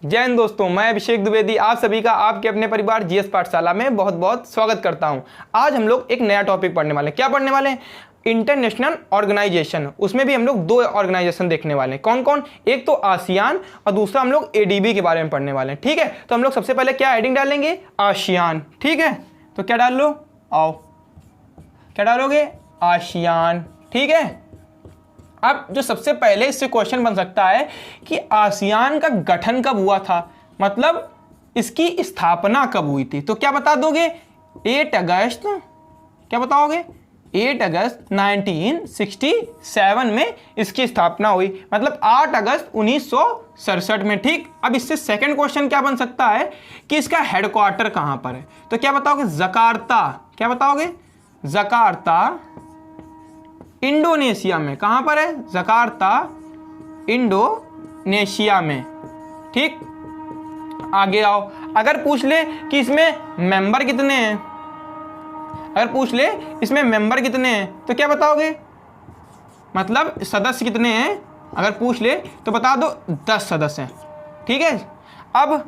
जय हिंद दोस्तों, मैं अभिषेक द्विवेदी आप सभी का आपके अपने परिवार जीएस पाठशाला में बहुत बहुत स्वागत करता हूं। आज हम लोग एक नया टॉपिक पढ़ने वाले हैं। क्या पढ़ने वाले हैं? International organisation. उसमें भी हम लोग दो ऑर्गेनाइजेशन देखने वाले हैं। कौन कौन? एक तो आसियान और दूसरा हम लोग एडीबी के बारे में पढ़ने वाले हैं। ठीक है, तो हम लोग सबसे पहले क्या हेडिंग डालेंगे? आसियान। ठीक है, तो क्या डाल लो? आओ, क्या डालोगे? आसियान। ठीक है, अब जो सबसे पहले इससे क्वेश्चन बन सकता है कि आसियान का गठन कब हुआ था, मतलब इसकी स्थापना कब हुई थी। तो क्या बता दोगे? 8 अगस्त, क्या बताओगे? 8 अगस्त 1967 में इसकी स्थापना हुई, मतलब 8 अगस्त 1967 में। ठीक, अब इससे सेकंड क्वेश्चन क्या बन सकता है कि इसका हेडक्वार्टर कहां पर है। तो क्या बताओगे? जकार्ता। क्या बताओगे? जकार्ता इंडोनेशिया में। कहां पर है? जकार्ता इंडोनेशिया में। ठीक, आगे आओ। अगर पूछ ले कि इसमें मेंबर कितने हैं, अगर पूछ ले इसमें मेंबर कितने हैं तो क्या बताओगे? मतलब सदस्य कितने हैं अगर पूछ ले तो बता दो 10 सदस्य हैं। ठीक है, अब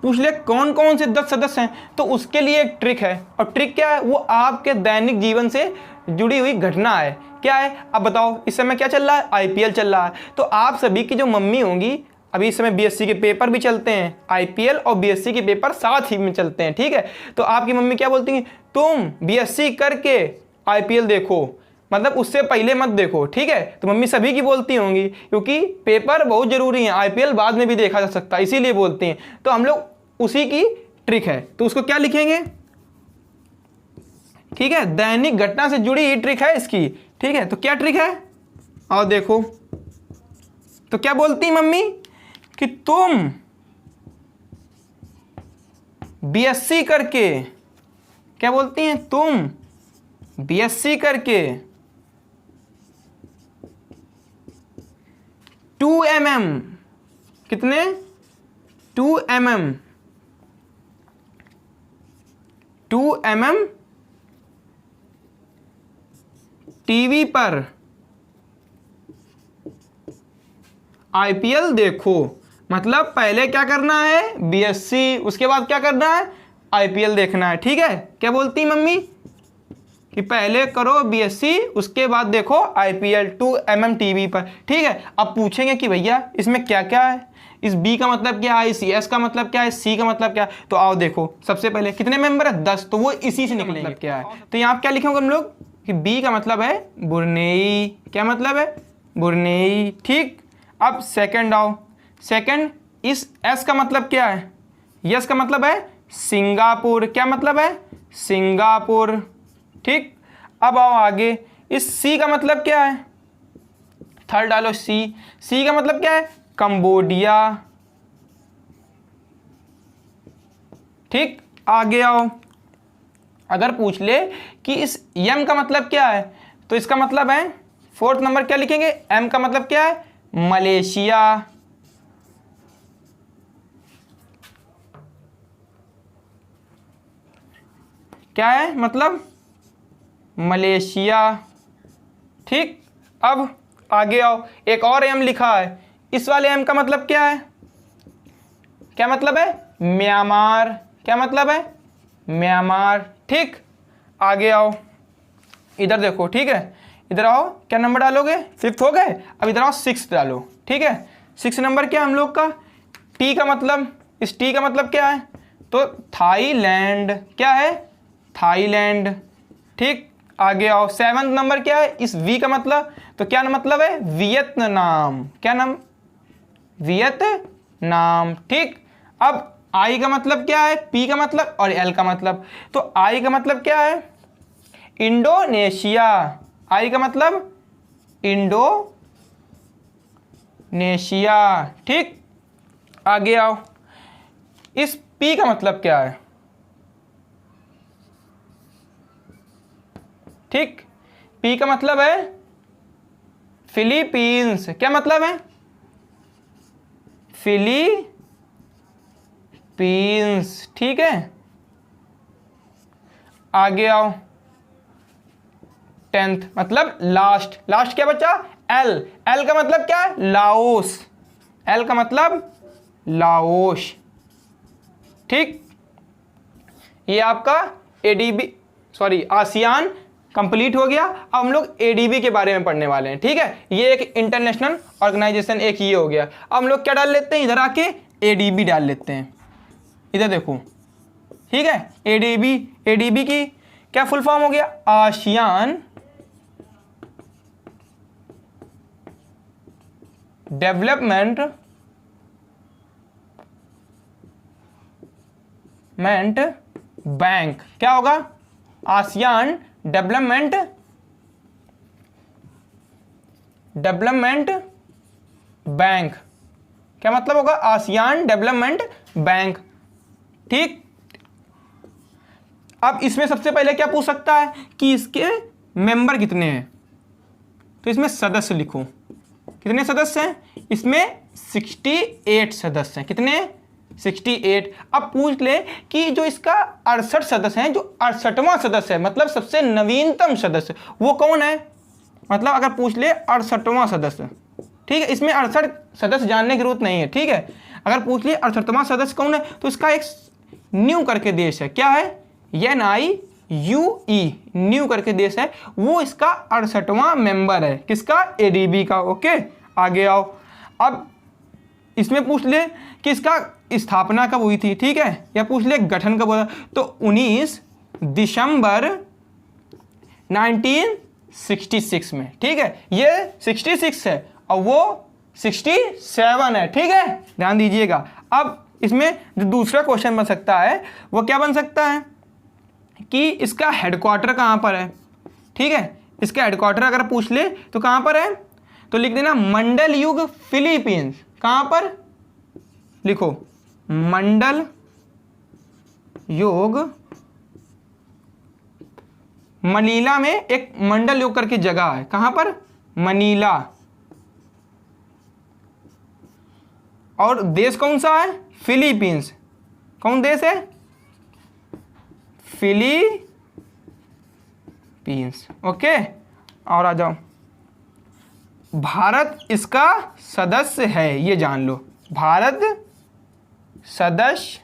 पूछ ले कौन कौन से 10 सदस्य हैं तो उसके लिए एक ट्रिक है, और ट्रिक क्या है? वो आपके दैनिक जीवन से जुड़ी हुई घटना है। क्या है? अब बताओ, इस समय क्या चल रहा है? आईपीएल चल रहा है। तो आप सभी की जो मम्मी होंगी, अभी इस समय बीएससी के पेपर भी चलते हैं, आईपीएल और बीएससी के पेपर साथ ही में चलते हैं। ठीक है, तो आपकी मम्मी क्या बोलती हैं? तुम बीएससी करके आईपीएल देखो, मतलब उससे पहले मत देखो। ठीक है, तो मम्मी सभी की बोलती होंगी क्योंकि पेपर बहुत जरूरी है, आईपीएल बाद में भी देखा जा सकता है, इसीलिए बोलती हैं। तो हम लोग उसी की ट्रिक है, तो उसको क्या लिखेंगे? ठीक है, दैनिक घटना से जुड़ी ही ट्रिक है इसकी। ठीक है, तो क्या ट्रिक है? और देखो, तो क्या बोलती मम्मी कि तुम बीएससी करके, क्या बोलती हैं? तुम बीएससी करके 2 mm, कितने? 2 mm, 2 mm टीवी पर आईपीएल देखो। मतलब पहले क्या करना है? बीएससी, उसके बाद क्या करना है? आईपीएल देखना है। ठीक है, क्या बोलती मम्मी कि पहले करो बीएससी, उसके बाद देखो आईपीएल 2 mm टीवी पर। ठीक है, अब पूछेंगे कि भैया इसमें क्या क्या है, इस बी का मतलब क्या है, इस एस का मतलब क्या है, सी का मतलब क्या है। तो आओ देखो, सबसे पहले कितने मेंबर है? 10, तो वो इसी से निकलेंगे। मतलब क्या है? तो यहाँ क्या लिखेंगे हम लोग कि बी का मतलब है बुर्नेई। क्या मतलब है? बुर्नेई। ठीक, अब सेकंड आओ। सेकंड, इस एस का मतलब क्या है? यस का मतलब है सिंगापुर। क्या मतलब है? सिंगापुर। ठीक, अब आओ आगे। इस सी का मतलब क्या है? थर्ड डालो सी। सी का मतलब क्या है? कंबोडिया। ठीक, आगे आओ। अगर पूछ ले कि इस एम का मतलब क्या है तो इसका मतलब है, फोर्थ नंबर क्या लिखेंगे? एम का मतलब क्या है? मलेशिया। क्या है मतलब? मलेशिया। ठीक, अब आगे आओ। एक और एम लिखा है, इस वाले एम का मतलब क्या है? क्या मतलब है? म्यांमार। क्या मतलब है? म्यांमार। ठीक, आगे आओ, इधर देखो। ठीक है, इधर आओ। क्या नंबर डालोगे? 5th हो गए। अब इधर आओ, 6th डालो। ठीक है, 6 नंबर क्या हम लोग का? टी का मतलब, इस टी का मतलब क्या है? तो थाईलैंड। क्या है? थाईलैंड। ठीक, आगे आओ। 7th नंबर क्या है? इस वी का मतलब, तो क्या मतलब है? वियतनाम। क्या नाम? वियतनाम। ठीक, अब आई का मतलब क्या है? पी का मतलब और एल का मतलब। तो आई का मतलब क्या है? इंडोनेशिया। आई का मतलब इंडोनेशिया। ठीक, आगे आओ। इस पी का मतलब क्या है? ठीक, पी का मतलब है फिलीपींस। क्या मतलब है? फिलीपींस। ठीक है, आगे आओ। 10th मतलब लास्ट। क्या बचा? एल। एल का मतलब क्या है? लाओस। एल का मतलब लाओस। ठीक, ये आपका एडीबी आसियान कंप्लीट हो गया। अब हम लोग एडीबी के बारे में पढ़ने वाले हैं। ठीक है, ये एक इंटरनेशनल ऑर्गेनाइजेशन एक ये हो गया। अब हम लोग क्या डाल लेते हैं, इधर आके एडीबी डाल लेते हैं। इधर देखो, ठीक है, एडीबी की क्या फुल फॉर्म हो गया, आसियान डेवलपमेंट बैंक। क्या होगा, आसियान डेवलपमेंट बैंक। क्या मतलब होगा, आसियान डेवलपमेंट बैंक। ठीक, अब इसमें सबसे पहले क्या पूछ सकता है कि इसके मेंबर कितने हैं, तो इसमें सदस्य लिखो। कितने सदस्य हैं, इसमें 68 सदस्य हैं। कितने, 68। अब पूछ ले कि जो इसका 68 सदस्य हैं, जो 68वां सदस्य है, मतलब सबसे नवीनतम सदस्य, वो कौन है। मतलब अगर पूछ ले 68वां सदस्य, ठीक है, इसमें 68 सदस्य जानने की जरूरत नहीं है। ठीक है, अगर पूछ ले 68वां सदस्य कौन है, तो इसका एक न्यू करके देश है। क्या है, NIUE, न्यू करके देश है, वो इसका 68वां मेंबर है। किसका, एडीबी का। ओके, आगे आओ। अब इसमें पूछ ले कि इसका स्थापना कब हुई थी। ठीक है, या पूछ ले गठन कब हुआ, तो 19 दिसंबर 1966 में। ठीक है, ये 66 है और वो 67 है। ठीक है, ध्यान दीजिएगा। अब इसमें जो दूसरा क्वेश्चन बन सकता है वो क्या बन सकता है कि इसका हेडक्वार्टर कहाँ पर है। ठीक है, इसका हेडक्वार्टर अगर पूछ ले तो कहाँ पर है, तो लिख देना मंडल युग फिलीपींस। कहाँ पर, लिखो मंडल युग, मनीला में एक मंडल युग करके जगह है। कहाँ पर, मनीला। और देश कौन सा है, फिलीपींस। कौन देश है, फिलीपींस। ओके, और आ जाओ, भारत इसका सदस्य है, ये जान लो, भारत सदस्य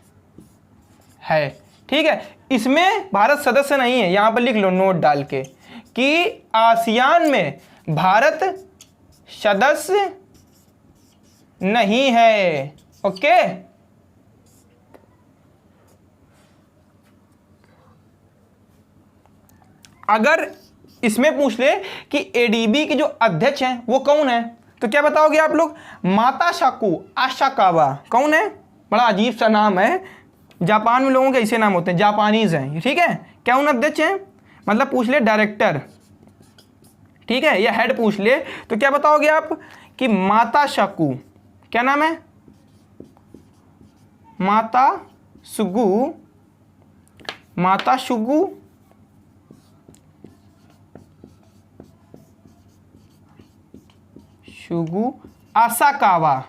है। ठीक है, इसमें भारत सदस्य नहीं है, यहां पर लिख लो नोट डाल के कि आसियान में भारत सदस्य नहीं है। ओके, अगर इसमें पूछ ले कि एडीबी के जो अध्यक्ष हैं वो कौन है, तो क्या बताओगे आप लोग, माता शाकू आशाकावा। कौन है, बड़ा अजीब सा नाम है, जापान में लोगों के ऐसे नाम होते हैं, जापानीज हैं। ठीक है, क्या उन अध्यक्ष हैं, मतलब पूछ ले डायरेक्टर। ठीक है, या हेड पूछ ले तो क्या बताओगे आप कि माता शाकू, क्या नाम है, माता शुगु आसाकावा।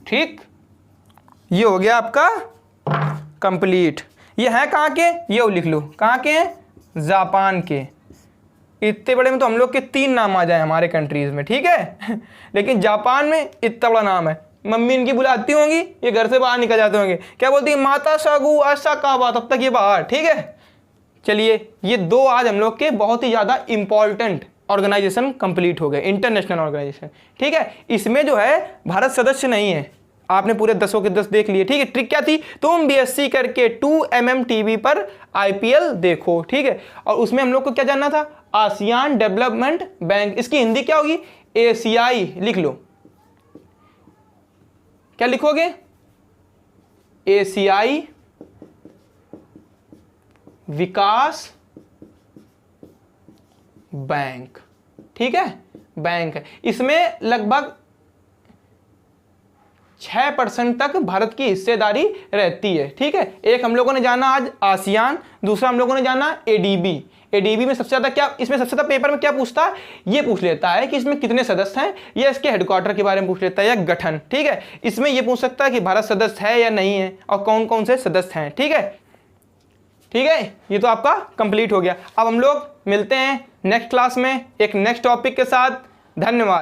ठीक, ये हो गया आपका कंप्लीट। ये है कहाँ के, ये लिख लो, कहाँ के हैं, जापान के। इतने बड़े में तो हम लोग के 3 नाम आ जाए हमारे कंट्रीज में। ठीक है लेकिन जापान में इतना बड़ा नाम है, मम्मी इनकी बुलाती होंगी, ये घर से बाहर निकल जाते होंगे, क्या बोलती है, माता शागू आसाकावा, तब तक ये बाहर। ठीक है, चलिए, ये 2 आज हम लोग के बहुत ही ज़्यादा इंपॉर्टेंट ऑर्गेनाइजेशन कंप्लीट हो गए, इंटरनेशनल ऑर्गेनाइजेशन। ठीक है, इसमें जो है भारत सदस्य नहीं है। आपने पूरे 10 के 10 देख लिए। ठीक है, ट्रिक क्या थी, तुम BSc करके 2MM TV पर IPL देखो। ठीक है, और उसमें हम लोग को क्या जानना था, आसियान डेवलपमेंट बैंक। इसकी हिंदी क्या होगी, ACI। लिख लो, क्या लिखोगे, ACI विकास बैंक। ठीक है, बैंक है। इसमें लगभग 6% तक भारत की हिस्सेदारी रहती है। ठीक है, एक हम लोगों ने जाना आज आसियान, दूसरा हम लोगों ने जाना एडीबी। एडीबी में सबसे ज्यादा क्या, इसमें सबसे ज्यादा पेपर में क्या पूछता है, ये पूछ लेता है कि इसमें कितने सदस्य हैं, या इसके हेडक्वार्टर के बारे में पूछ लेता है, या गठन। ठीक है, इसमें ये पूछ सकता है कि भारत सदस्य है या नहीं है, और कौन कौन से सदस्य हैं। ठीक है, ठीक है, ये तो आपका कंप्लीट हो गया। अब हम लोग मिलते हैं नेक्स्ट क्लास में एक नेक्स्ट टॉपिक के साथ। धन्यवाद।